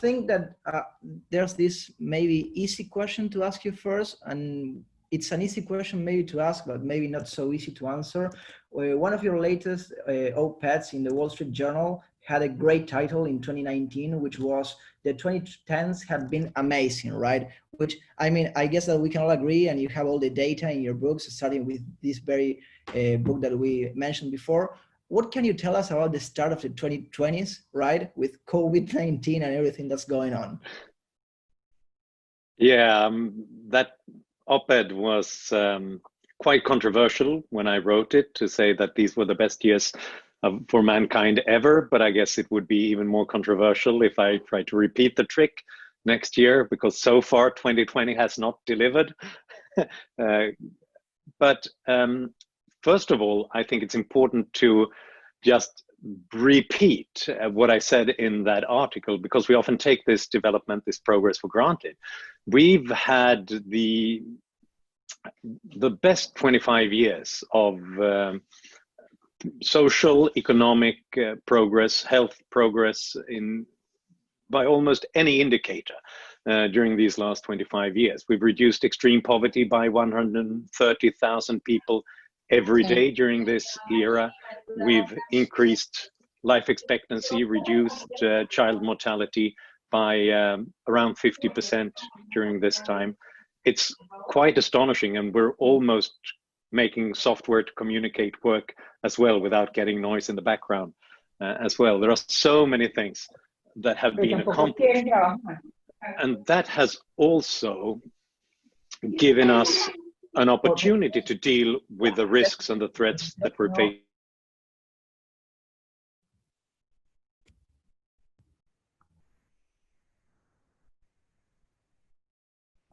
think that there's this maybe easy question to ask you first, and it's an easy question maybe to ask, but maybe not so easy to answer. One of your latest op-eds in the Wall Street Journal had a great title in 2019, which was "The 2010s have been amazing," right? Which, I mean, I guess that we can all agree, and you have all the data in your books, starting with this very book that we mentioned before. What can you tell us about the start of the 2020s, right? With COVID-19 and everything that's going on. Yeah, that op-ed was quite controversial when I wrote it, to say that these were the best years for mankind ever. But I guess it would be even more controversial if I try to repeat the trick next year, because so far 2020 has not delivered. But first of all, I think it's important to just repeat what I said in that article, because we often take this development, this progress for granted. We've had the best 25 years of social, economic progress, health progress by almost any indicator during these last 25 years. We've reduced extreme poverty by 130,000 people every day during this era. We've increased life expectancy, reduced child mortality by around 50% during this time. It's quite astonishing, and we're almost making software to communicate work as well without getting noise in the background as well. There are so many things that have been accomplished, and that has also given us an opportunity to deal with the risks and the threats that we're facing.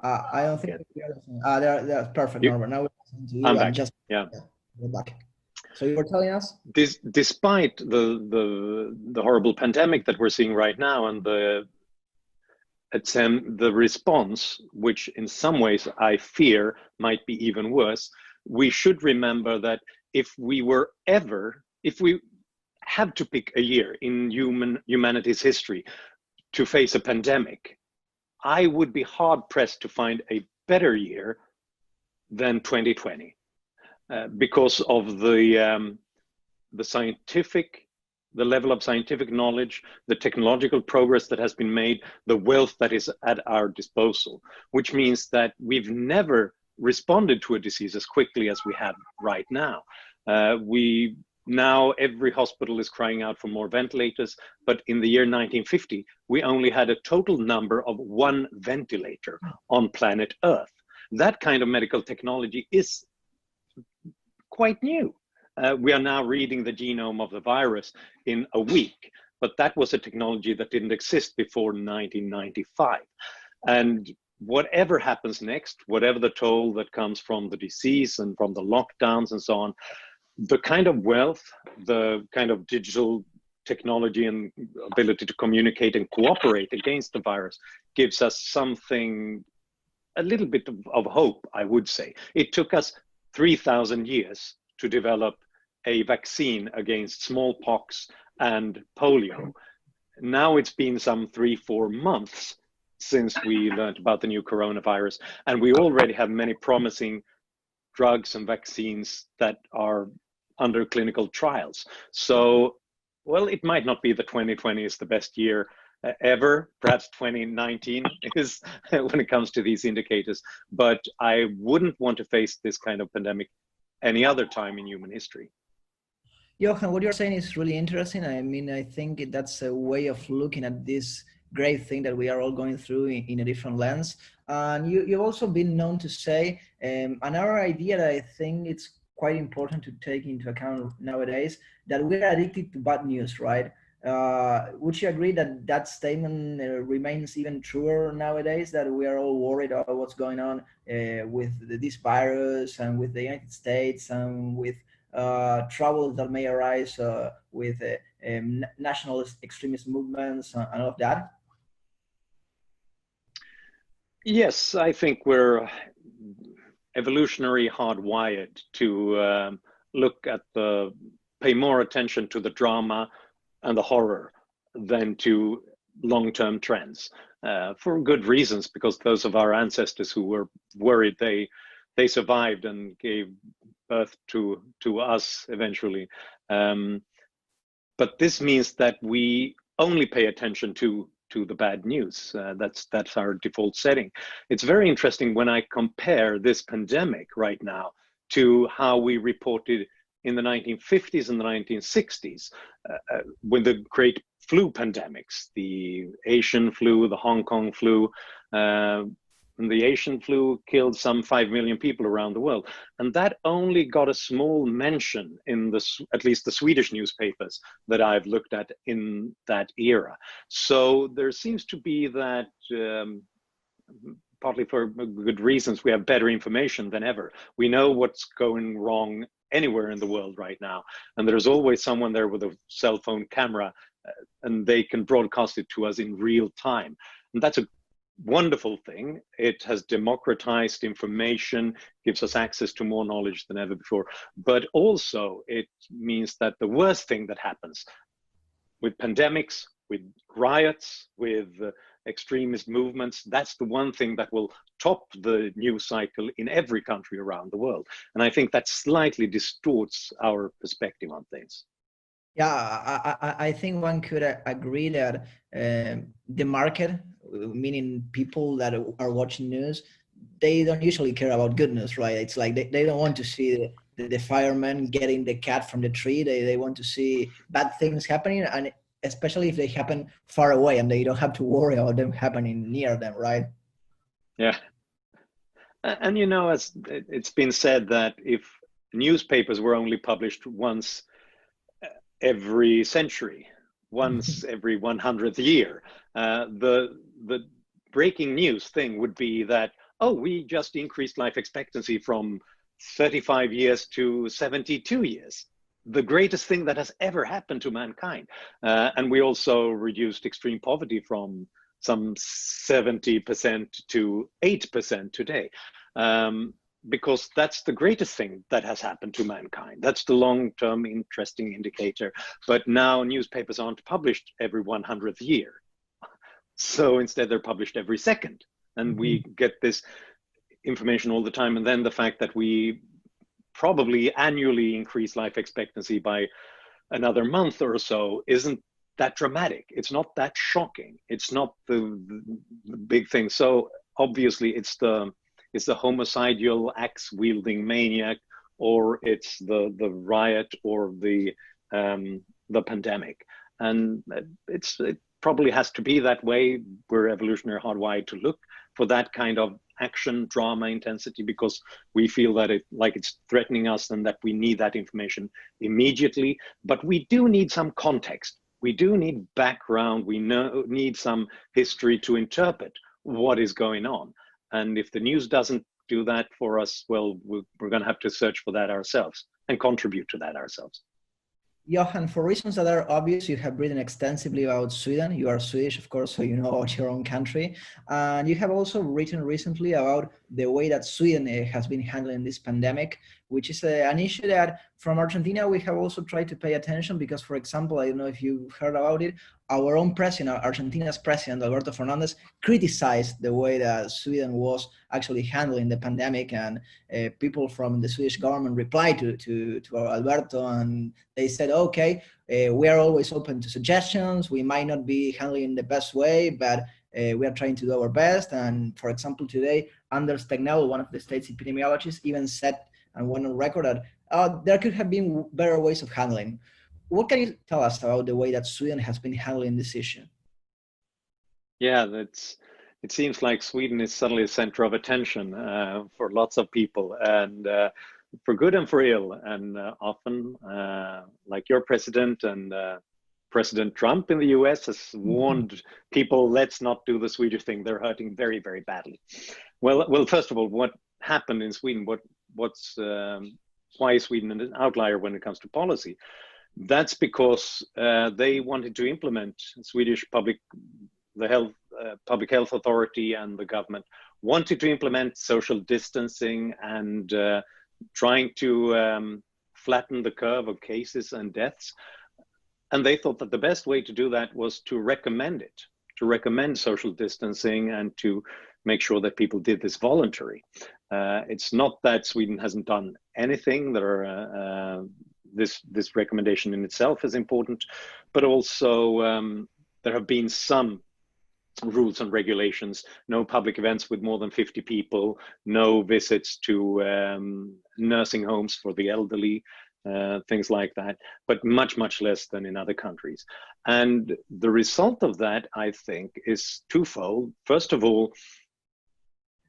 I don't think they're perfect, Norbert. Now we're listening to you. I'm back. We're back. So you were telling us? Despite the horrible pandemic that we're seeing right now, and the response, which in some ways I fear might be even worse, we should remember that if we had to pick a year in humanity's history to face a pandemic, I would be hard pressed to find a better year than 2020 because of the level of scientific knowledge, the technological progress that has been made, the wealth that is at our disposal, which means that we've never responded to a disease as quickly as we have right now. Now every hospital is crying out for more ventilators, but in the year 1950, we only had a total number of 1 ventilator on planet Earth. That kind of medical technology is quite new. We are now reading the genome of the virus in a week, but that was a technology that didn't exist before 1995. And whatever happens next, whatever the toll that comes from the disease and from the lockdowns and so on, the kind of wealth, the kind of digital technology and ability to communicate and cooperate against the virus gives us something, a little bit of hope, I would say. It took us 3,000 years to develop a vaccine against smallpox and polio. Now it's been some 3-4 months since we learned about the new coronavirus, and we already have many promising drugs and vaccines that are under clinical trials. So, well, it might not be that 2020 is the best year ever. Perhaps 2019 is when it comes to these indicators, but I wouldn't want to face this kind of pandemic any other time in human history. Johan, what you're saying is really interesting. I mean, I think that's a way of looking at this great thing that we are all going through in a different lens. And you've also been known to say another idea that I think it's quite important to take into account nowadays, that we're addicted to bad news, right? Would you agree that that statement remains even truer nowadays, that we are all worried about what's going on with this virus and with the United States and with troubles that may arise with nationalist extremist movements and all of that? Yes, I think we're evolutionary hardwired to pay more attention to the drama and the horror than to long-term trends for good reasons, because those of our ancestors who were worried, they survived and gave birth to us eventually. But this means that we only pay attention to the bad news. That's our default setting. It's very interesting when I compare this pandemic right now to how we reported in the 1950s and the 1960s, with the great flu pandemics, the Asian flu, the Hong Kong flu. And the Asian flu killed some 5 million people around the world. And that only got a small mention in at least the Swedish newspapers that I've looked at in that era. So there seems to be that, partly for good reasons, we have better information than ever. We know what's going wrong anywhere in the world right now. And there's always someone there with a cell phone camera, and they can broadcast it to us in real time. And that's a wonderful thing. It has democratized information, gives us access to more knowledge than ever before. But also it means that the worst thing that happens with pandemics, with riots, with extremist movements, that's the one thing that will top the news cycle in every country around the world. And I think that slightly distorts our perspective on things. Yeah, I think one could agree that the market, meaning people that are watching news, they don't usually care about good news, right? It's like they don't want to see the fireman getting the cat from the tree. They want to see bad things happening, and especially if they happen far away and they don't have to worry about them happening near them, right? Yeah. And as it's been said, that if newspapers were only published once every century, once every 100th year, the breaking news thing would be that, oh, we just increased life expectancy from 35 years to 72 years. The greatest thing that has ever happened to mankind. And we also reduced extreme poverty from some 70% to 8% today. Because that's the greatest thing that has happened to mankind. That's the long-term interesting indicator. But now newspapers aren't published every 100th year. So instead they're published every second. And we get this information all the time. And then the fact that we probably annually increase life expectancy by another month or so isn't that dramatic. It's not that shocking. It's not the big thing. So obviously it's the homicidal axe-wielding maniac, or it's the riot, or the pandemic. And it probably has to be that way. We're evolutionary hardwired to look for that kind of action, drama, intensity, because we feel that it's threatening us and that we need that information immediately. But we do need some context. We do need background. We need some history to interpret what is going on. And if the news doesn't do that for us, well, we're going to have to search for that ourselves and contribute to that ourselves. Johan, for reasons that are obvious, you have written extensively about Sweden. You are Swedish, of course, so you know about your own country. And you have also written recently about the way that Sweden has been handling this pandemic, which is an issue that from Argentina, we have also tried to pay attention because, for example, I don't know if you've heard about it, our own president, Argentina's president, Alberto Fernandez, criticized the way that Sweden was actually handling the pandemic, and people from the Swedish government replied to Alberto, and they said, okay, we are always open to suggestions. We might not be handling the best way, but we are trying to do our best. And for example, today, Anders Tegnell, one of the state's epidemiologists, even said and went on record that there could have been better ways of handling. What can you tell us about the way that Sweden has been handling this issue? Yeah, it seems like Sweden is suddenly a center of attention for lots of people, and for good and for ill. And often, like your president and President Trump in the US has warned people, let's not do the Swedish thing. They're hurting very, very badly. Well, first of all, what happened in Sweden? Why is Sweden an outlier when it comes to policy? That's because they wanted to implement Swedish public health authority, and the government wanted to implement social distancing and trying to flatten the curve of cases and deaths. And they thought that the best way to do that was to recommend it to recommend social distancing and to make sure that people did this voluntary. It's not that Sweden hasn't done anything. This recommendation in itself is important, but also there have been some rules and regulations: no public events with more than 50 people, no visits to nursing homes for the elderly, things like that, but much less than in other countries. And the result of that, I think, is twofold. First of all,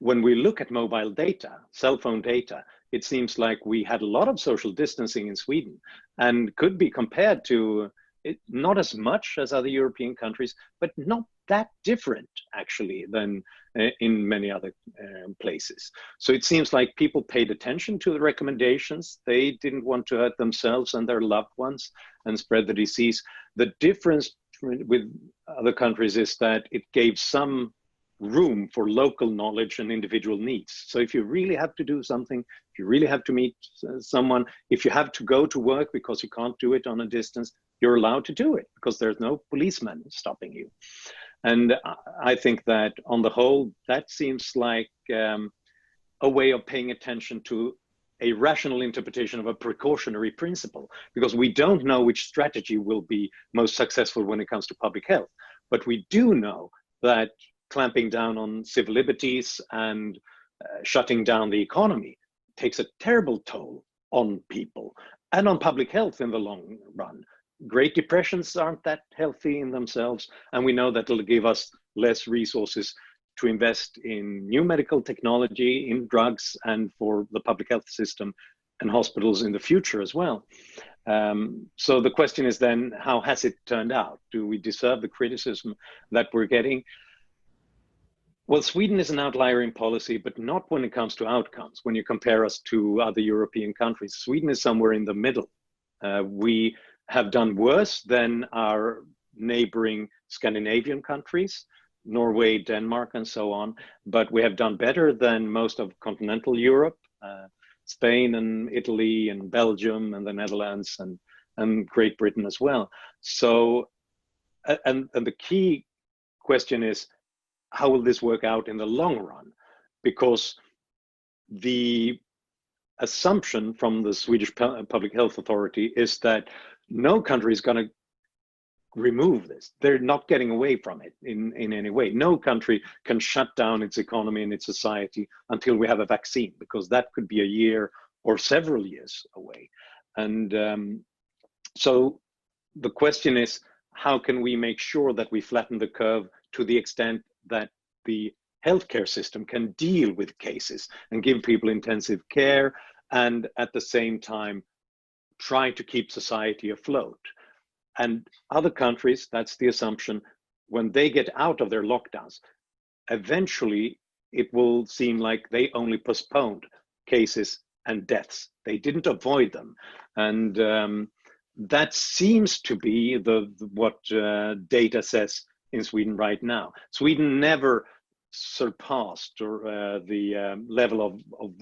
when we look at mobile data, cell phone data, it seems like we had a lot of social distancing in Sweden, and could be compared to not as much as other European countries, but not that different actually than in many other places. So it seems like people paid attention to the recommendations. They didn't want to hurt themselves and their loved ones and spread the disease. The difference with other countries is that it gave some room for local knowledge and individual needs. So if you really have to do something, if you really have to meet someone, if you have to go to work because you can't do it on a distance, you're allowed to do it because there's no policeman stopping you. And I think that on the whole, that seems like a way of paying attention to a rational interpretation of a precautionary principle, because we don't know which strategy will be most successful when it comes to public health. But we do know that clamping down on civil liberties and shutting down the economy takes a terrible toll on people and on public health in the long run. Great depressions aren't that healthy in themselves, and we know that it'll give us less resources to invest in new medical technology, in drugs, and for the public health system and hospitals in the future as well. So the question is then, how has it turned out? Do we deserve the criticism that we're getting? Well, Sweden is an outlier in policy, but not when it comes to outcomes. When you compare us to other European countries, Sweden is somewhere in the middle. We have done worse than our neighboring Scandinavian countries, Norway, Denmark, and so on. But we have done better than most of continental Europe, Spain and Italy and Belgium and the Netherlands and Great Britain as well. So, and the key question is, how will this work out in the long run? Because the assumption from the Swedish Public Health Authority is that no country is going to remove this. They're not getting away from it in any way. No country can shut down its economy and its society until we have a vaccine, because that could be a year or several years away. And so the question is, how can we make sure that we flatten the curve to the extent that the healthcare system can deal with cases and give people intensive care, and at the same time try to keep society afloat? And other countries, that's the assumption, when they get out of their lockdowns, eventually it will seem like they only postponed cases and deaths. They didn't avoid them. And that seems to be what data says in Sweden right now. Sweden never surpassed the level of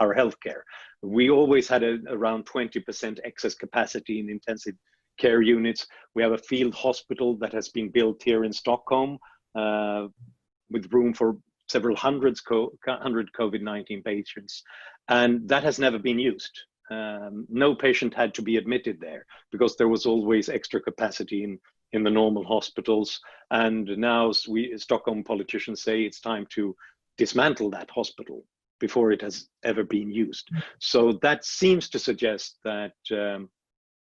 our healthcare. We always had around 20% excess capacity in intensive care units. We have a field hospital that has been built here in Stockholm with room for several hundred COVID-19 patients, and that has never been used. No patient had to be admitted there because there was always extra capacity in the normal hospitals. And now Stockholm politicians say it's time to dismantle that hospital before it has ever been used. So that seems to suggest that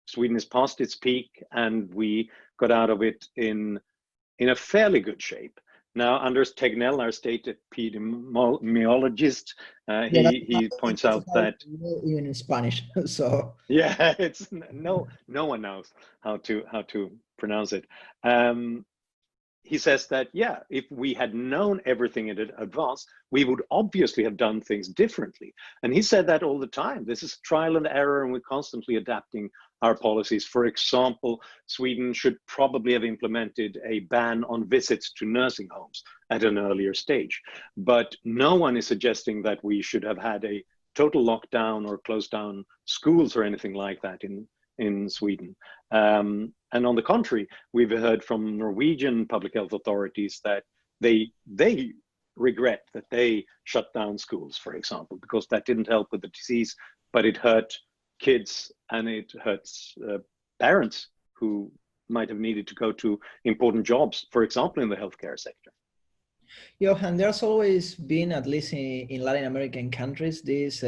Sweden is past its peak, and we got out of it in a fairly good shape. Now, Anders Tegnell, our state epidemiologist, he points out that even in Spanish. So yeah, it's no one knows how to pronounce it. He says that, yeah, if we had known everything in advance, we would obviously have done things differently. And he said that all the time. This is trial and error, and we're constantly adapting our policies. For example, Sweden should probably have implemented a ban on visits to nursing homes at an earlier stage. But no one is suggesting that we should have had a total lockdown or closed down schools or anything like that in Sweden. And on the contrary, we've heard from Norwegian public health authorities that they regret that they shut down schools, for example, because that didn't help with the disease, but it hurt kids and it hurts parents who might have needed to go to important jobs, for example, in the healthcare sector. Johan, there's always been, at least in Latin American countries, this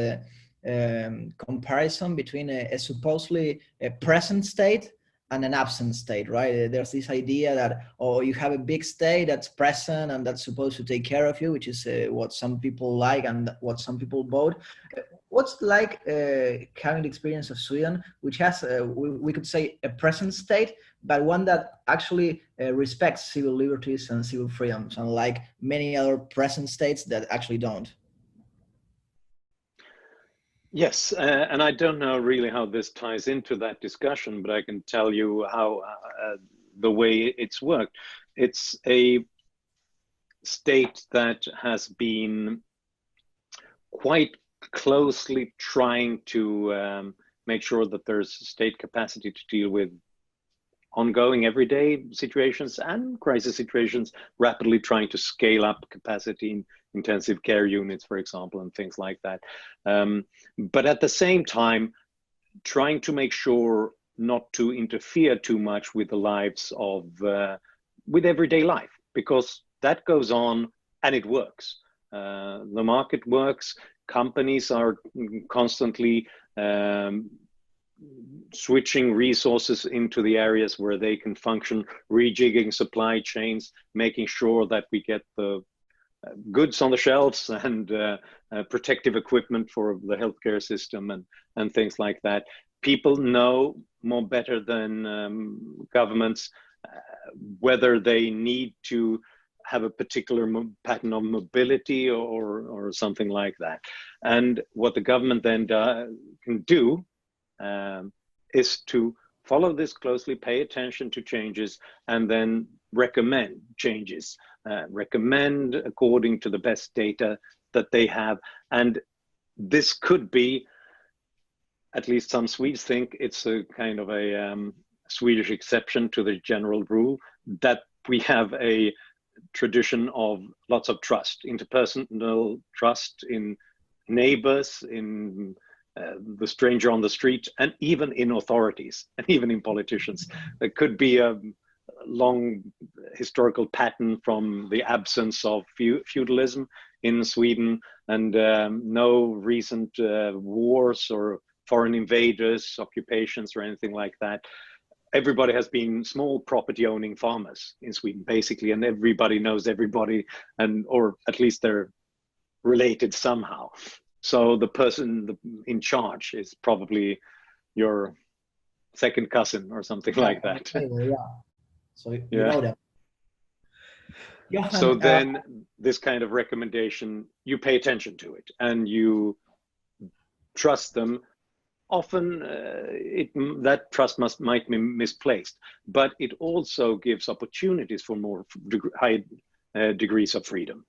comparison between a supposedly a present state and an absent state, right? There's this idea that, oh, you have a big state that's present and that's supposed to take care of you, which is what some people like and what some people vote. What's like having the experience of Sweden, which has, we could say, a present state, but one that actually respects civil liberties and civil freedoms, unlike many other present states that actually don't? Yes, and I don't know really how this ties into that discussion, but I can tell you how the way it's worked. It's a state that has been quite closely trying to make sure that there's state capacity to deal with ongoing everyday situations and crisis situations, rapidly trying to scale up capacity in intensive care units, for example, and things like that. But at the same time, trying to make sure not to interfere too much with the lives of, with everyday life, because that goes on and it works. The market works, companies are constantly switching resources into the areas where they can function, rejigging supply chains, making sure that we get the goods on the shelves and protective equipment for the healthcare system and things like that. People know more better than governments whether they need to have a particular pattern of mobility or something like that. And what the government then can do is to follow this closely, pay attention to changes, and then recommend changes, recommend according to the best data that they have. And this could be, at least some Swedes think, it's a kind of a Swedish exception to the general rule, that we have a tradition of lots of trust, interpersonal trust in neighbors, in the stranger on the street, and even in authorities, and even in politicians. There could be a long historical pattern from the absence of feudalism in Sweden, and no recent wars or foreign invaders, occupations, or anything like that. Everybody has been small property owning farmers in Sweden, basically, and everybody knows everybody, and or at least they're related somehow. So the person in charge is probably your second cousin or something like that. Yeah. So you know them. Johan, so then this kind of recommendation, you pay attention to it and you trust them. Often that trust might be misplaced, but it also gives opportunities for more high degrees of freedom.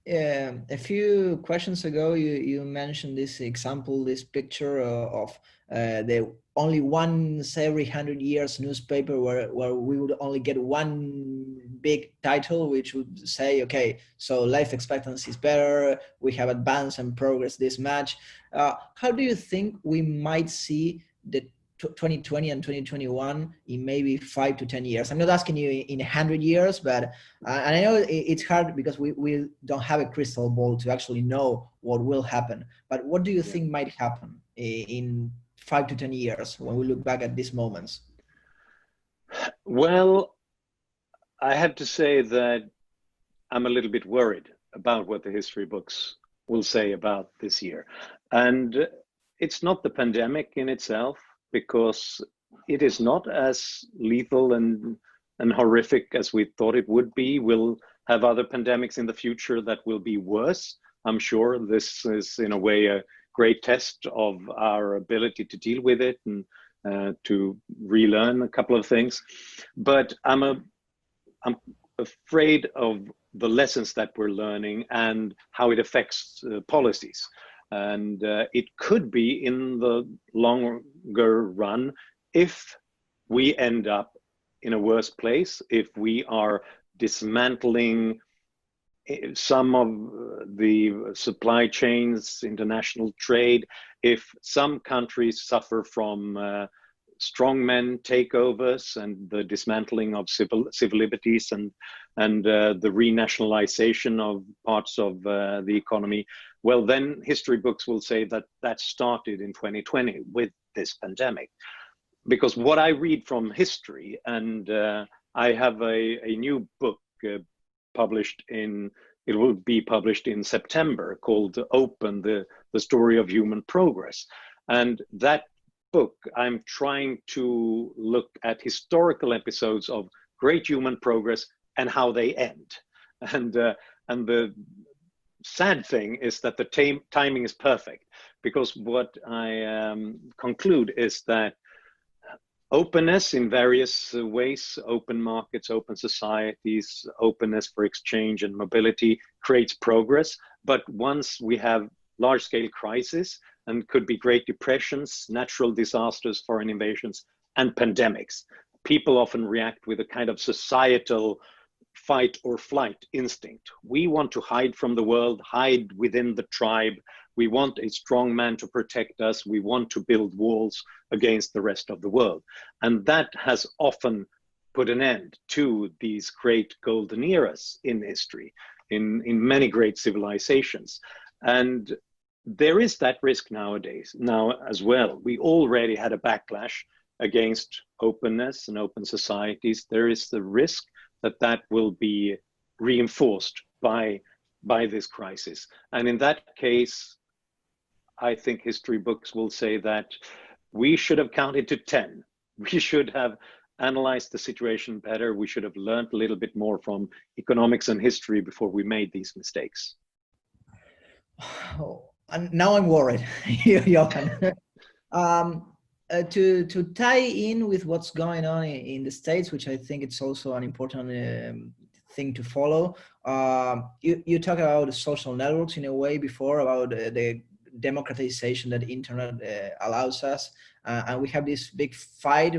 A few questions ago, you mentioned this example, this picture of the only once every 100 years newspaper where we would only get one big title, which would say, okay, so life expectancy is better, we have advanced and progress this much. How do you think we might see the 2020 and 2021 in maybe 5 to 10 years? I'm not asking you in 100 years, but and I know it's hard because we don't have a crystal ball to actually know what will happen. But what do you think might happen in 5 to 10 years when we look back at these moments? Well, I have to say that I'm a little bit worried about what the history books will say about this year. And it's not the pandemic in itself, because it is not as lethal and horrific as we thought it would be. We'll have other pandemics in the future that will be worse. I'm sure this is in a way a great test of our ability to deal with it and to relearn a couple of things. But I'm afraid of the lessons that we're learning and how it affects policies. And it could be in the longer run, if we end up in a worse place if we are dismantling some of the supply chains, international trade, if some countries suffer from strongmen takeovers and the dismantling of civil liberties and the renationalization of parts of the economy, well, then history books will say that that started in 2020 with this pandemic. Because what I read from history, and I have a new book published it will be published in September, called Open, the Story of Human Progress. And that book, I'm trying to look at historical episodes of great human progress and how they end. And the sad thing is that the timing is perfect, because what I conclude is that openness in various ways, open markets, open societies, openness for exchange and mobility creates progress. But once we have large-scale crises, and could be great depressions, natural disasters, foreign invasions, and pandemics, people often react with a kind of societal fight or flight instinct. We want to hide from the world, hide within the tribe. We want a strong man to protect us. We want to build walls against the rest of the world. And that has often put an end to these great golden eras in history, in many great civilizations. And there is that risk nowadays, now as well. We already had a backlash against openness and open societies. There is the risk that that will be reinforced by this crisis. And in that case, I think history books will say that we should have counted to 10. We should have analyzed the situation better. We should have learned a little bit more from economics and history before we made these mistakes. Oh, and now I'm worried, Johan. To tie in with what's going on in the States, which I think it's also an important thing to follow. You talk about the social networks in a way before, about the democratization that the internet allows us, and we have this big fight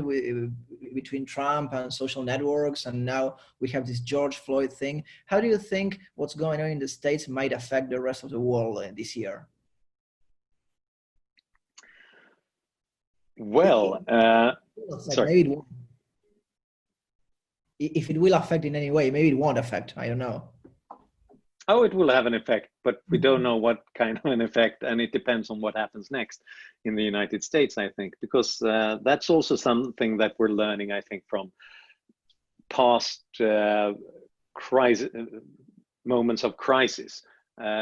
between Trump and social networks, and now we have this George Floyd thing. How do you think what's going on in the States might affect the rest of the world this year? Well, sorry. Maybe it won't. If it will affect in any way, maybe it won't affect. I don't know. Oh, it will have an effect, but we don't know what kind of an effect, and it depends on what happens next in the United States, I think, because that's also something that we're learning, I think, from past crisis, moments of crisis.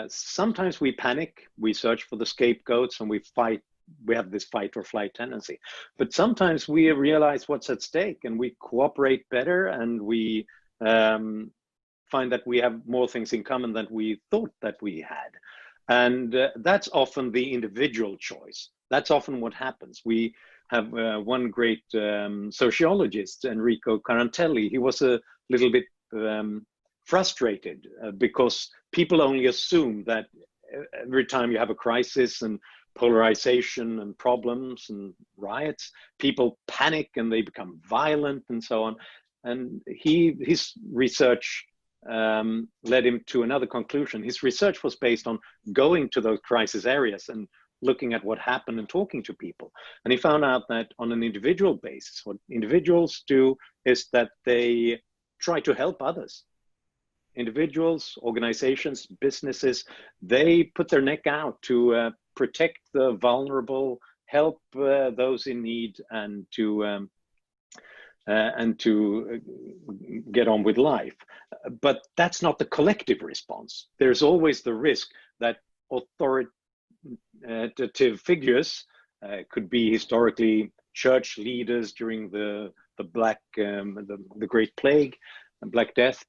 Sometimes we panic, we search for the scapegoats, and we fight. We have this fight or flight tendency, but sometimes we realize what's at stake and we cooperate better, and we find that we have more things in common than we thought that we had. And that's often the individual choice. That's often what happens. We have one great sociologist, Enrico Carantelli. He was a little bit frustrated because people only assume that every time you have a crisis and polarization and problems and riots, people panic and they become violent and so on. And his research led him to another conclusion. His research was based on going to those crisis areas and looking at what happened and talking to people. And he found out that on an individual basis, what individuals do is that they try to help others. Individuals, organizations, businesses, they put their neck out to protect the vulnerable, help those in need, and to get on with life. But that's not the collective response. There's always the risk that authoritative figures, could be historically church leaders during the Great Plague, Black Death,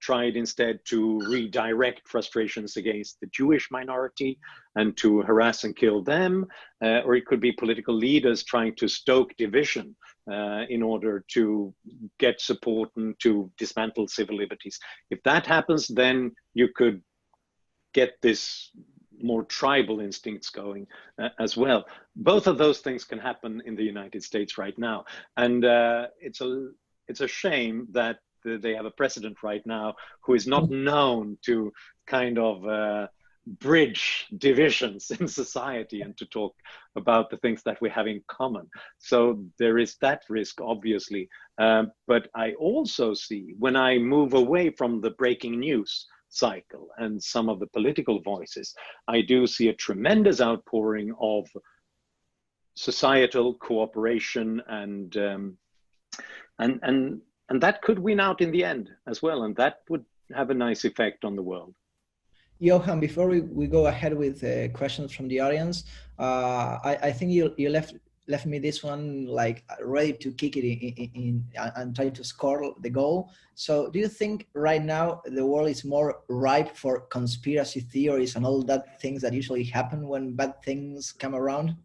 tried instead to redirect frustrations against the Jewish minority and to harass and kill them, or it could be political leaders trying to stoke division in order to get support and to dismantle civil liberties. If that happens, then you could get this more tribal instincts going as well. Both of those things can happen in the United States right now, and it's a shame that they have a president right now who is not known to kind of bridge divisions in society and to talk about the things that we have in common. So there is that risk, obviously. But I also see, when I move away from the breaking news cycle and some of the political voices, I do see a tremendous outpouring of societal cooperation, and that could win out in the end as well, and that would have a nice effect on the world. Johan, before we go ahead with questions from the audience, I think you left me this one like ready to kick it in and try to score the goal. So do you think right now the world is more ripe for conspiracy theories and all that things that usually happen when bad things come around?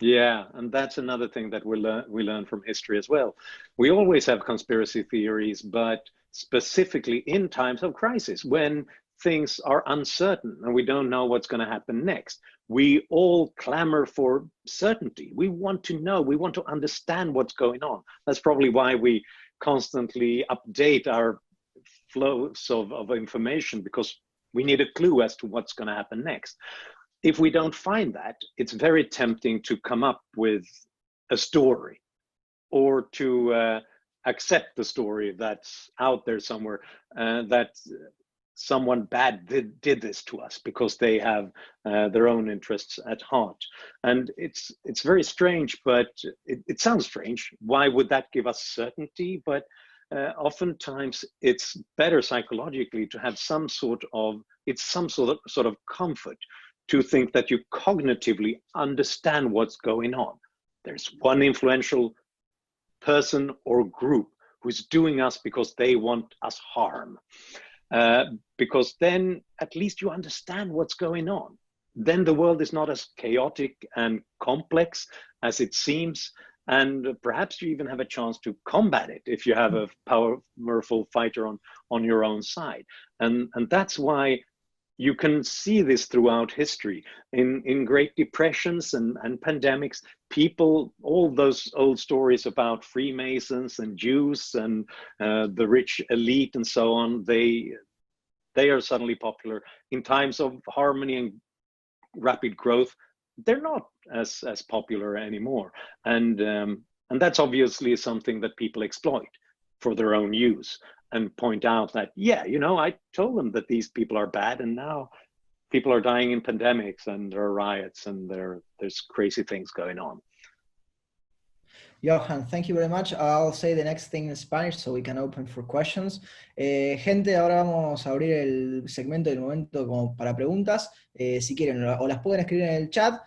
Yeah, and that's another thing that we learn from history as well. We always have conspiracy theories, but specifically in times of crisis, when things are uncertain and we don't know what's going to happen next. We all clamor for certainty. We want to know, we want to understand what's going on. That's probably why we constantly update our flows of information, because we need a clue as to what's going to happen next. If we don't find that, it's very tempting to come up with a story, or to accept the story that's out there somewhere, that someone bad did this to us because they have their own interests at heart. And it's very strange, but it sounds strange. Why would that give us certainty? But oftentimes it's better psychologically to have some sort of comfort, to think that you cognitively understand what's going on. There's one influential person or group who's doing us because they want us harm. Because then at least you understand what's going on. Then the world is not as chaotic and complex as it seems, and perhaps you even have a chance to combat it if you have a powerful fighter on your own side. And that's why you can see this throughout history. In Great Depressions and pandemics, people, all those old stories about Freemasons and Jews and the rich elite and so on, they are suddenly popular. In times of harmony and rapid growth, they're not as popular anymore. And that's obviously something that people exploit for their own use, and point out that, yeah, I told them that these people are bad, and now people are dying in pandemics, and there are riots, and there's crazy things going on. Johan, thank you very much. I'll say the next thing in Spanish so we can open for questions. Gente, ahora vamos a abrir el segmento del momento como para preguntas. Si quieren, o las pueden escribir en el chat.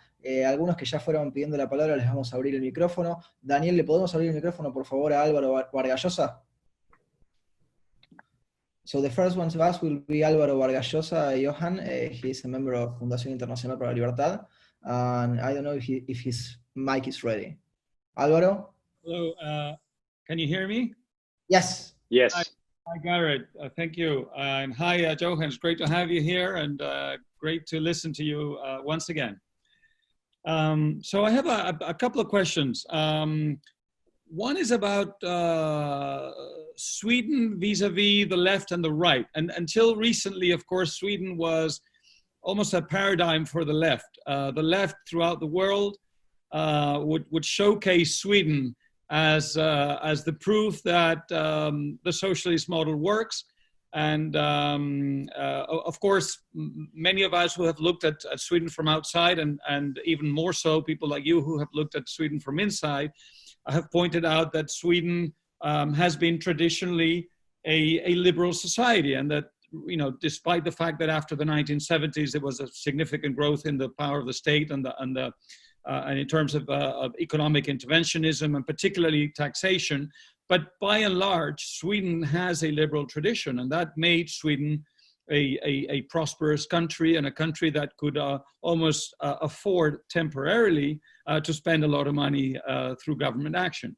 Algunos que ya fueron pidiendo la palabra, les vamos a abrir el micrófono. Daniel, ¿le podemos abrir el micrófono, por favor, a Álvaro Vargallosa? So the first one to ask will be Álvaro Vargallosa, Johan. He's a member of Fundación Internacional para la Libertad. And I don't know if his mic is ready. Álvaro? Hello, can you hear me? Yes. Hi, Garrett. Thank you. And hi, Johan. It's great to have you here, and great to listen to you once again. So I have a couple of questions. One is about Sweden vis-a-vis the left and the right. And until recently, of course, Sweden was almost a paradigm for the left. The left throughout the world would showcase Sweden as the proof that the socialist model works. And of course, many of us who have looked at Sweden from outside, and even more so people like you who have looked at Sweden from inside, have pointed out that Sweden has been traditionally a liberal society, and that, despite the fact that after the 1970s there was a significant growth in the power of the state and in terms of economic interventionism and particularly taxation, but by and large Sweden has a liberal tradition, and that made Sweden a prosperous country, and a country that could almost afford temporarily to spend a lot of money through government action.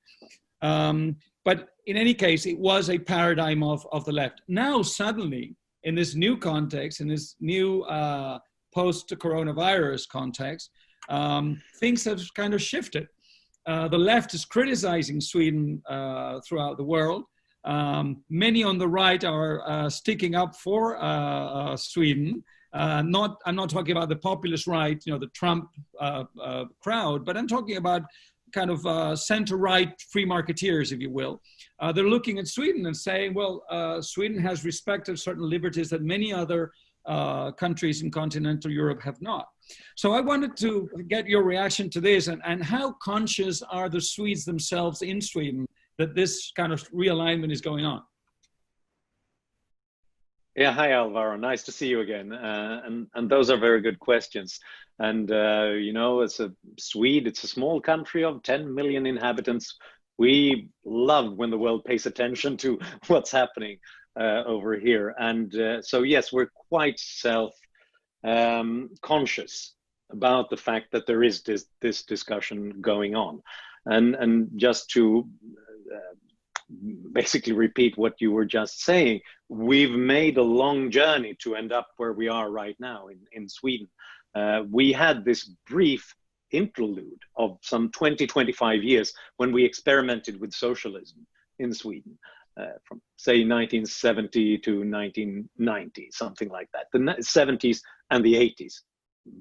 But in any case, it was a paradigm of the left. Now, suddenly, in this new context, in this new post-coronavirus context, things have kind of shifted. The left is criticizing Sweden throughout the world. Many on the right are sticking up for Sweden. I'm not talking about the populist right, the Trump crowd, but I'm talking about kind of center-right free marketeers, if you will. They're looking at Sweden and saying, well, Sweden has respected certain liberties that many other countries in continental Europe have not. So I wanted to get your reaction to this, and how conscious are the Swedes themselves in Sweden that this kind of realignment is going on? Yeah, hi Alvaro, nice to see you again. And those are very good questions. And as a Swede, it's a small country of 10 million inhabitants. We love when the world pays attention to what's happening over here. And so yes, we're quite self-conscious about the fact that there is this discussion going on. And just to basically repeat what you were just saying, we've made a long journey to end up where we are right now in Sweden. We had this brief interlude of some 20-25 years when we experimented with socialism in Sweden, from say 1970 to 1990, something like that, the 70s and the 80s.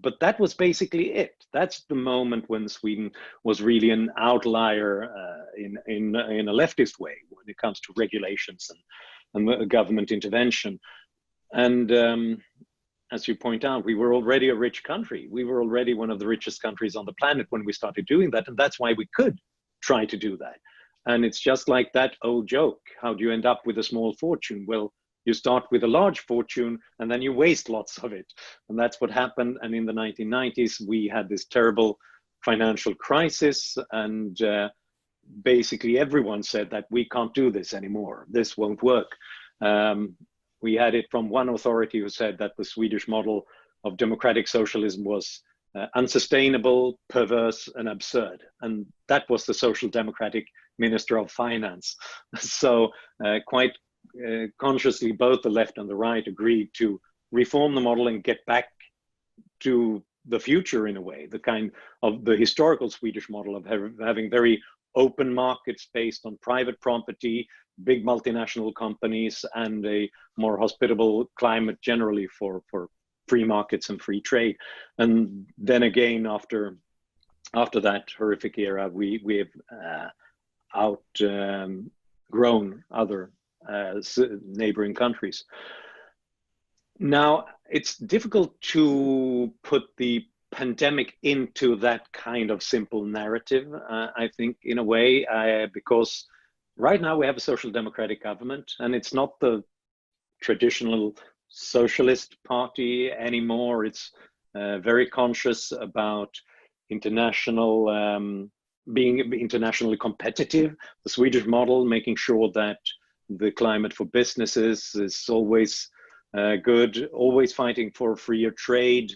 But that was basically it. That's the moment when Sweden was really an outlier in a leftist way when it comes to regulations and government intervention. And as you point out, we were already a rich country. We were already one of the richest countries on the planet when we started doing that. And that's why we could try to do that. And it's just like that old joke. How do you end up with a small fortune? Well, you start with a large fortune and then you waste lots of it. And that's what happened. And in the 1990s, we had this terrible financial crisis. And basically everyone said that we can't do this anymore. This won't work. We had it from one authority who said that the Swedish model of democratic socialism was unsustainable, perverse, and absurd. And that was the Social Democratic Minister of Finance. So quite consciously, both the left and the right agreed to reform the model and get back to the future in a way, the kind of the historical Swedish model of having very open markets based on private property, big multinational companies, and a more hospitable climate generally for free markets and free trade. And then again, after that horrific era, we have outgrown other neighboring countries. Now, it's difficult to put the pandemic into that kind of simple narrative, I think, in a way, because right now we have a social democratic government, and it's not the traditional socialist party anymore. It's very conscious about being internationally competitive, the Swedish model, making sure that the climate for businesses is always good, always fighting for freer trade.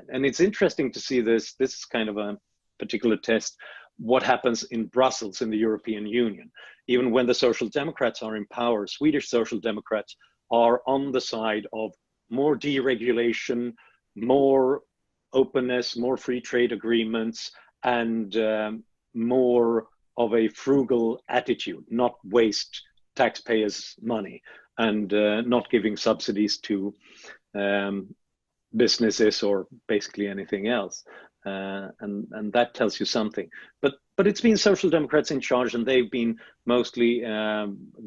And it's interesting to see this is kind of a particular test, what happens in Brussels, in the European Union. Even when the Social Democrats are in power, Swedish Social Democrats are on the side of more deregulation, more openness, more free trade agreements, and more of a frugal attitude, not waste taxpayers' money, and not giving subsidies to businesses or basically anything else. And that tells you something. But it's been Social Democrats in charge, and they've been mostly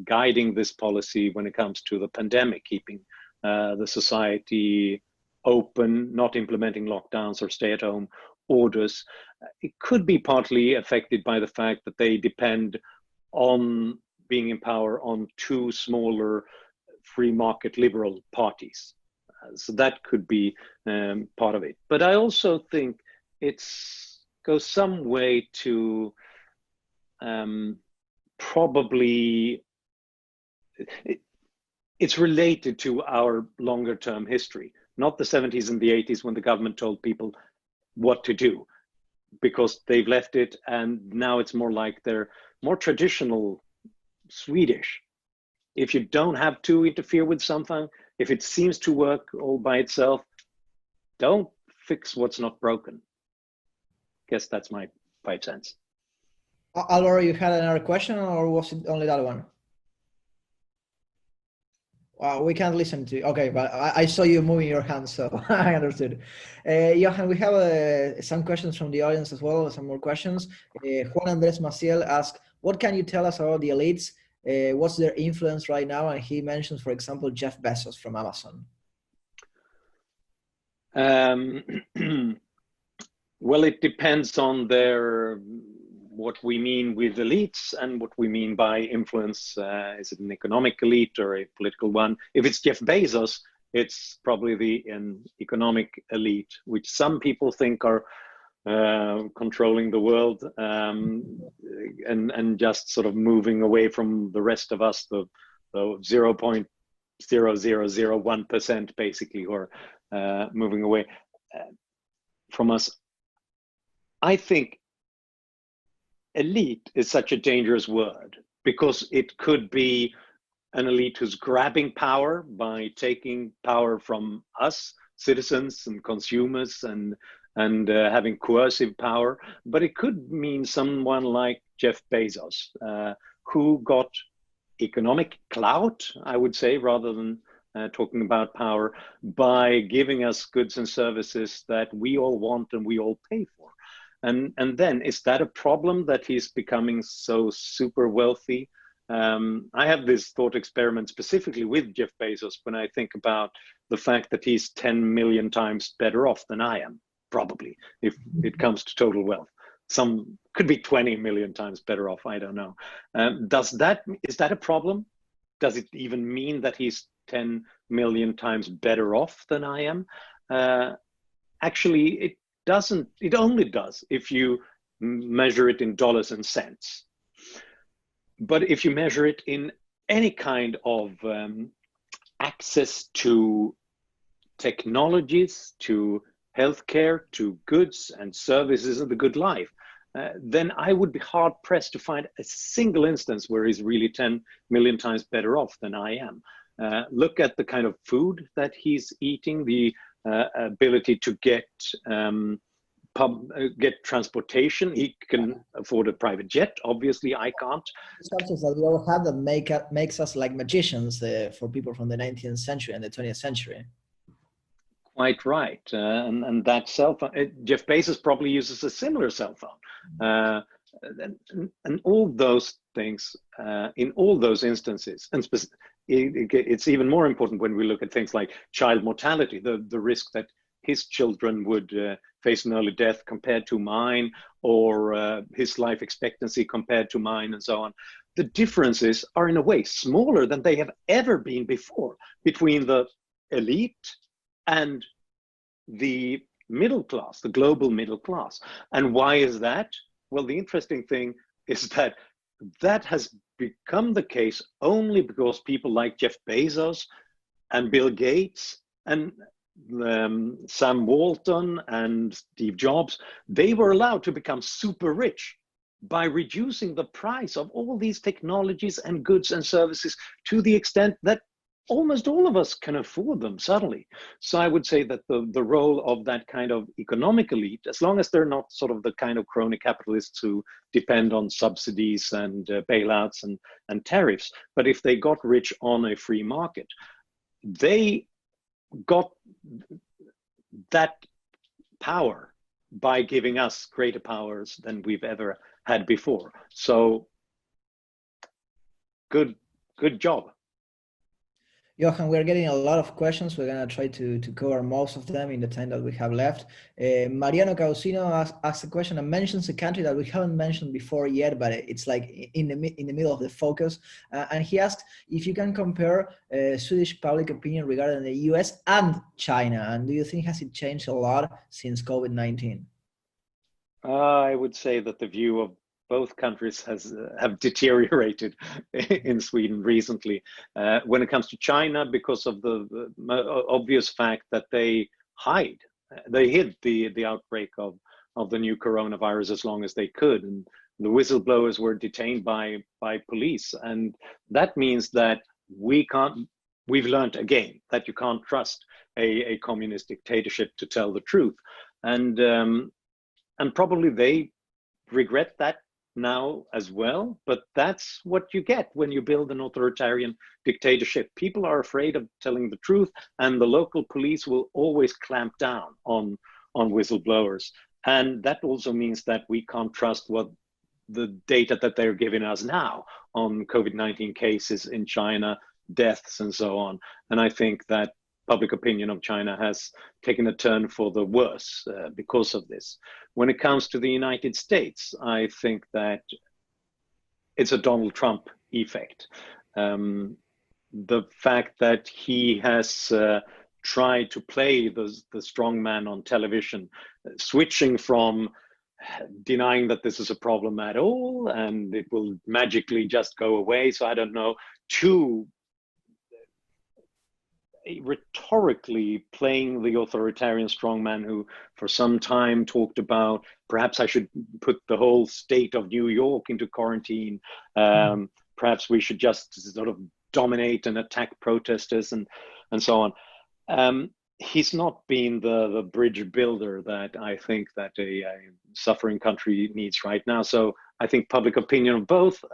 guiding this policy when it comes to the pandemic, keeping the society open, not implementing lockdowns or stay-at-home orders. It could be partly affected by the fact that they depend on being in power on two smaller free market liberal parties. So that could be part of it. But I also think it goes some way to probably, it's related to our longer term history, not the 70s and the 80s when the government told people what to do, because they've left it, and now it's more like they're more traditional Swedish. If you don't have to interfere with something, if it seems to work all by itself, don't fix what's not broken. Guess that's my 5 cents. Alvaro, you had another question, or was it only that one? We can't listen to you. Okay, but I saw you moving your hand, so I understood. Johan, we have some questions from the audience as well, some more questions. Juan Andres Maciel asked, what can you tell us about the elites? What's their influence right now? And he mentions, for example, Jeff Bezos from Amazon. Well, it depends on what we mean with elites and what we mean by influence. Is it an economic elite or a political one? If it's Jeff Bezos, it's probably an economic elite, which some people think are controlling the world, and just sort of moving away from the rest of us, the 0.0001% basically, or moving away from us. I think elite is such a dangerous word because it could be an elite who's grabbing power by taking power from us, citizens and consumers, and having coercive power. But it could mean someone like Jeff Bezos, who got economic clout, I would say, rather than talking about power, by giving us goods and services that we all want and we all pay for. And then, is that a problem that he's becoming so super wealthy? I have this thought experiment specifically with Jeff Bezos when I think about the fact that he's 10 million times better off than I am, probably, if it comes to total wealth. Some could be 20 million times better off, I don't know. Is that a problem? Does it even mean that he's 10 million times better off than I am? Actually, it doesn't. It only does if you measure it in dollars and cents. But if you measure it in any kind of access to technologies, to healthcare, to goods and services and the good life, then I would be hard pressed to find a single instance where he's really 10 million times better off than I am. Look at the kind of food that he's eating, the ability to get transportation. He can afford a private jet. Obviously, I can't. Substance that we all have that makes us like magicians for people from the 19th century and the 20th century. Quite right. And that cell phone, Jeff Bezos probably uses a similar cell phone. And all those things, in all those instances, and it's even more important when we look at things like child mortality, the risk that his children would face an early death compared to mine, or his life expectancy compared to mine, and so on. The differences are in a way smaller than they have ever been before between the elite and the middle class, the global middle class. And why is that? Well, the interesting thing is that has become the case only because people like Jeff Bezos and Bill Gates and Sam Walton and Steve Jobs, they were allowed to become super rich by reducing the price of all these technologies and goods and services to the extent that almost all of us can afford them suddenly. So I would say that the role of that kind of economic elite, as long as they're not sort of the kind of crony capitalists who depend on subsidies and bailouts and tariffs, but if they got rich on a free market, they got that power by giving us greater powers than we've ever had before. So good job. Johan, we're getting a lot of questions. We're going to try to cover most of them in the time that we have left. Mariano Causino asked a question and mentions a country that we haven't mentioned before yet, but it's like in the middle of the focus. And he asked if you can compare Swedish public opinion regarding the US and China. And do you think has it changed a lot since COVID-19? I would say that the view of both countries have deteriorated in Sweden recently. When it comes to China, because of the obvious fact that they hid the outbreak of the new coronavirus as long as they could, and the whistleblowers were detained by police, and that means that we've learned again that you can't trust a communist dictatorship, to tell the truth. And probably they regret that now as well, but that's what you get when you build an authoritarian dictatorship. People are afraid of telling the truth, and the local police will always clamp down on whistleblowers. And that also means that we can't trust what the data that they're giving us now on COVID-19 cases in China, deaths and so on. And I think that public opinion of China has taken a turn for the worse because of this. When it comes to the United States, I think that it's a Donald Trump effect. The fact that he has tried to play the strong man on television, switching from denying that this is a problem at all and it will magically just go away, so I don't know, to rhetorically playing the authoritarian strongman who for some time talked about perhaps I should put the whole state of New York into quarantine, perhaps we should just sort of dominate and attack protesters and so on. He's not been the bridge builder that I think that a suffering country needs right now. So I think public opinion of both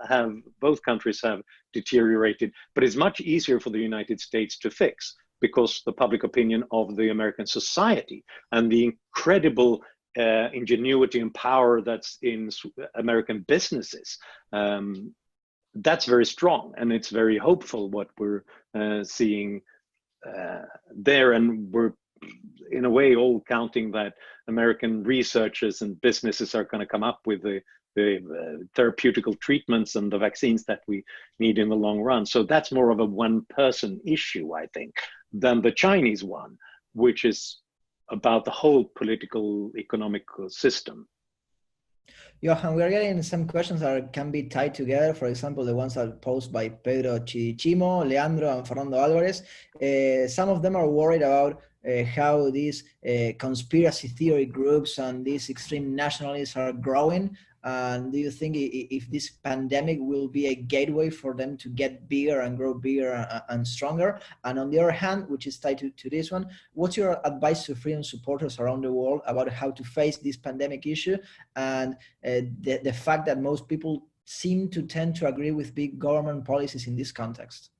countries have deteriorated, but it's much easier for the United States to fix because the public opinion of the American society and the incredible ingenuity and power that's in American businesses, that's very strong, and it's very hopeful what we're seeing there. And we're in a way all counting that American researchers and businesses are going to come up with the therapeutical treatments and the vaccines that we need in the long run. So that's more of a one-person issue, I think, than the Chinese one, which is about the whole political economic system. Johan, we are getting some questions that can be tied together. For example, the ones that are posed by Pedro Chichimo, Leandro, and Fernando Alvarez. Some of them are worried about how these conspiracy theory groups and these extreme nationalists are growing. And do you think if this pandemic will be a gateway for them to get bigger and grow bigger and stronger? And on the other hand, which is tied to this one, what's your advice to freedom supporters around the world about how to face this pandemic issue and the fact that most people seem to tend to agree with big government policies in this context?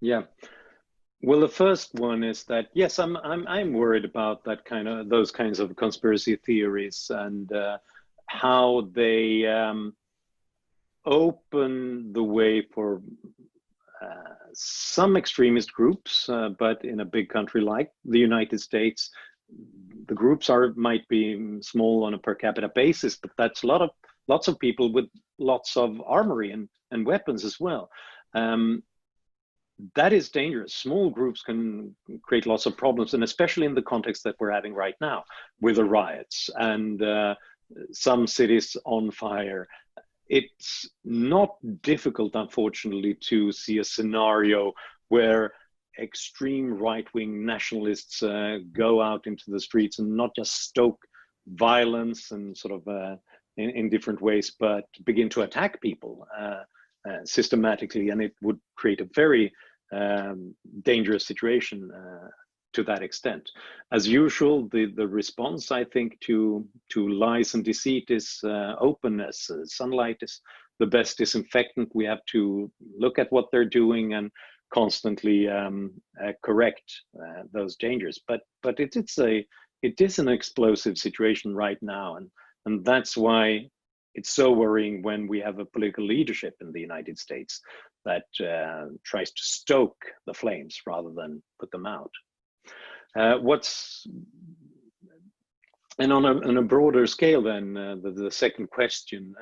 Yeah. Well, the first one is that yes, I'm worried about those kinds of conspiracy theories and how they open the way for some extremist groups, but in a big country like the United States, the groups might be small on a per capita basis, but that's lots of people with lots of armory and weapons as well. That is dangerous. Small groups can create lots of problems, and especially in the context that we're having right now with the riots and some cities on fire. It's not difficult, unfortunately, to see a scenario where extreme right-wing nationalists go out into the streets and not just stoke violence and sort of in different ways, but begin to attack people systematically, and it would create a very dangerous situation to that extent. As usual, the response, I think, to lies and deceit is openness. Sunlight is the best disinfectant. We have to look at what they're doing and constantly correct those dangers. But it is an explosive situation right now, and that's why it's so worrying when we have a political leadership in the United States that tries to stoke the flames rather than put them out. And on a broader scale then, the second question,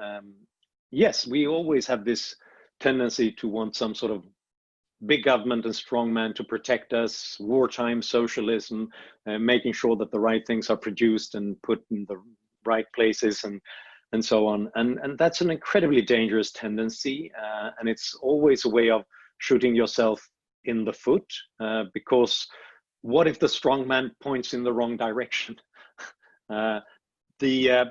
yes, we always have this tendency to want some sort of big government and strong man to protect us, wartime socialism, making sure that the right things are produced and put in the right places and so on. And that's an incredibly dangerous tendency. And it's always a way of shooting yourself in the foot, because what if the strong man points in the wrong direction? The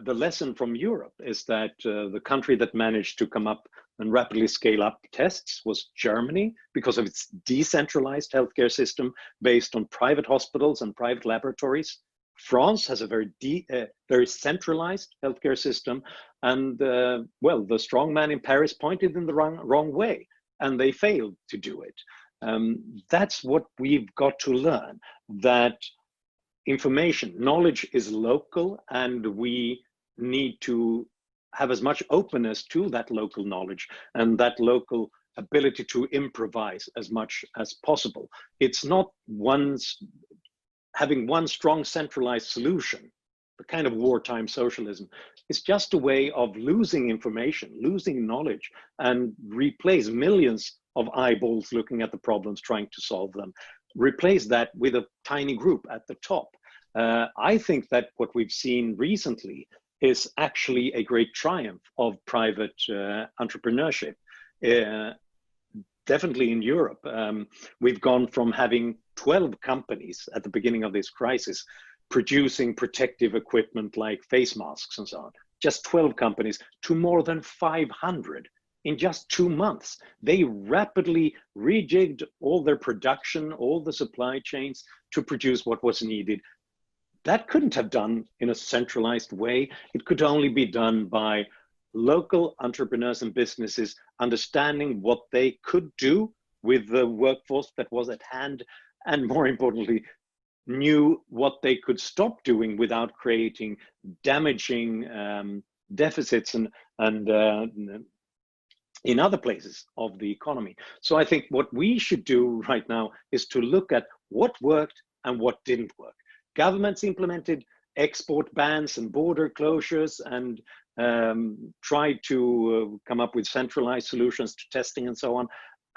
lesson from Europe is that the country that managed to come up and rapidly scale up tests was Germany, because of its decentralized healthcare system based on private hospitals and private laboratories. France has a very centralized healthcare system, and well, the strong man in Paris pointed in the wrong way, and they failed to do it. That's what we've got to learn, that information, knowledge is local, and we need to have as much openness to that local knowledge and that local ability to improvise as much as possible. It's not having one strong centralized solution, the kind of wartime socialism. It's just a way of losing information, losing knowledge, and replace millions of eyeballs looking at the problems, trying to solve them. Replace that with a tiny group at the top. I think that what we've seen recently is actually a great triumph of private entrepreneurship. Definitely in Europe, we've gone from having 12 companies at the beginning of this crisis producing protective equipment like face masks and so on, just 12 companies, to more than 500 in just 2 months. They rapidly rejigged all their production, all the supply chains to produce what was needed. That couldn't have done in a centralized way. It could only be done by local entrepreneurs and businesses understanding what they could do with the workforce that was at hand, and more importantly, knew what they could stop doing without creating damaging deficits and in other places of the economy. So I think what we should do right now is to look at what worked and what didn't work. Governments implemented export bans and border closures and tried to come up with centralized solutions to testing and so on.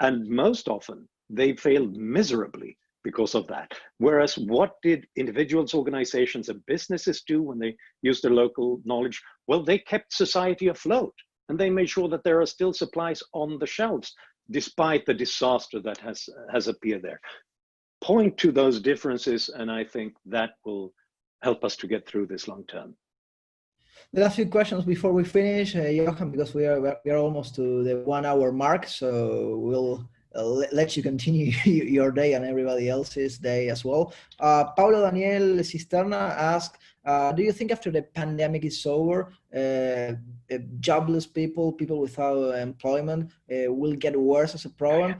And most often they failed miserably because of that. Whereas what did individuals, organizations, and businesses do when they used their local knowledge? Well, they kept society afloat, and they made sure that there are still supplies on the shelves, despite the disaster that has appeared there. Point to those differences, and I think that will help us to get through this long term. The last few questions before we finish, Johan, because we are almost to the 1 hour mark, so we'll let you continue your day and everybody else's day as well. Paulo Daniel Cisterna asked, do you think after the pandemic is over, jobless people without employment will get worse as a problem?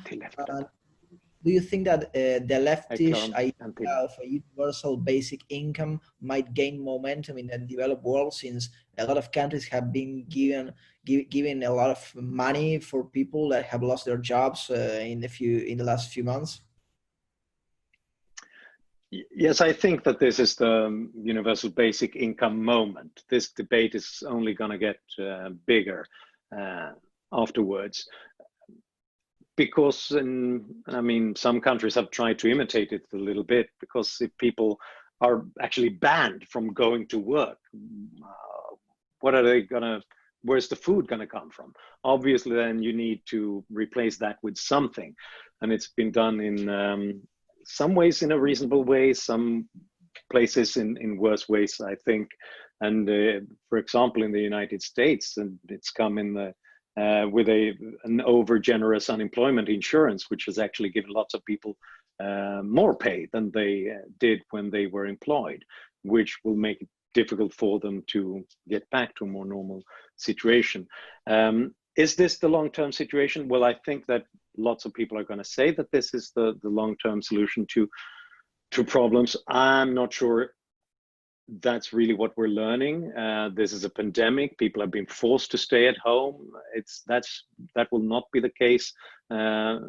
Do you think that the leftish idea of a universal basic income might gain momentum in the developed world, since a lot of countries have been giving a lot of money for people that have lost their jobs in the last few months? Yes, I think that this is the universal basic income moment. This debate is only going to get bigger afterwards. Because, some countries have tried to imitate it a little bit, because if people are actually banned from going to work, where's the food gonna come from? Obviously, then you need to replace that with something. And it's been done in some ways in a reasonable way, some places in worse ways, I think. And for example, in the United States, and it's come in the with an over-generous unemployment insurance, which has actually given lots of people more pay than they did when they were employed, which will make it difficult for them to get back to a more normal situation. Is this the long-term situation? Well, I think that lots of people are going to say that this is the long-term solution to problems. I'm not sure that's really what we're learning. This is a pandemic. People have been forced to stay at home. That will not be the case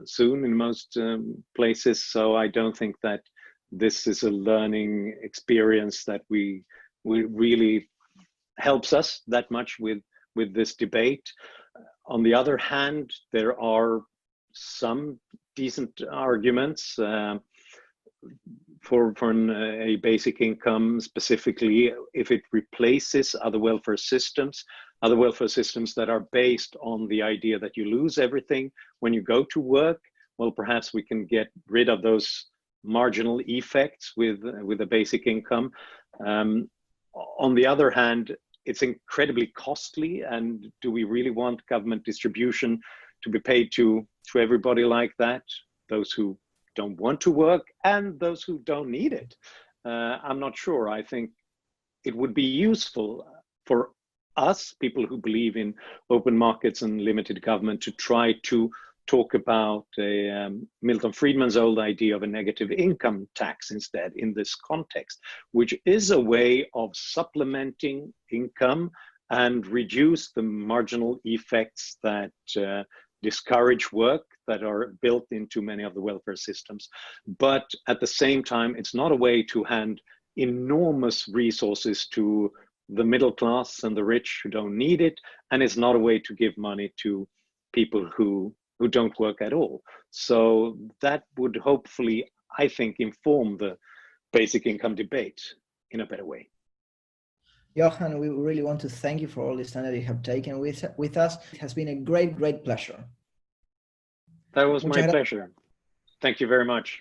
soon in most places. So I don't think that this is a learning experience that we really helps us that much with this debate. On the other hand, there are some decent arguments for a basic income, specifically if it replaces other welfare systems that are based on the idea that you lose everything when you go to work. Well, perhaps we can get rid of those marginal effects with a basic income. On the other hand, it's incredibly costly. And do we really want government distribution to be paid to everybody like that? Those who don't want to work and those who don't need it. I'm not sure. I think it would be useful for us, people who believe in open markets and limited government, to try to talk about Milton Friedman's old idea of a negative income tax instead in this context, which is a way of supplementing income and reduce the marginal effects that discourage work that are built into many of the welfare systems. But at the same time, it's not a way to hand enormous resources to the middle class and the rich who don't need it. And it's not a way to give money to people who don't work at all. So that would hopefully, I think, inform the basic income debate in a better way. Johan, we really want to thank you for all this time that you have taken with us. It has been a great pleasure. That was my pleasure. Thank you very much.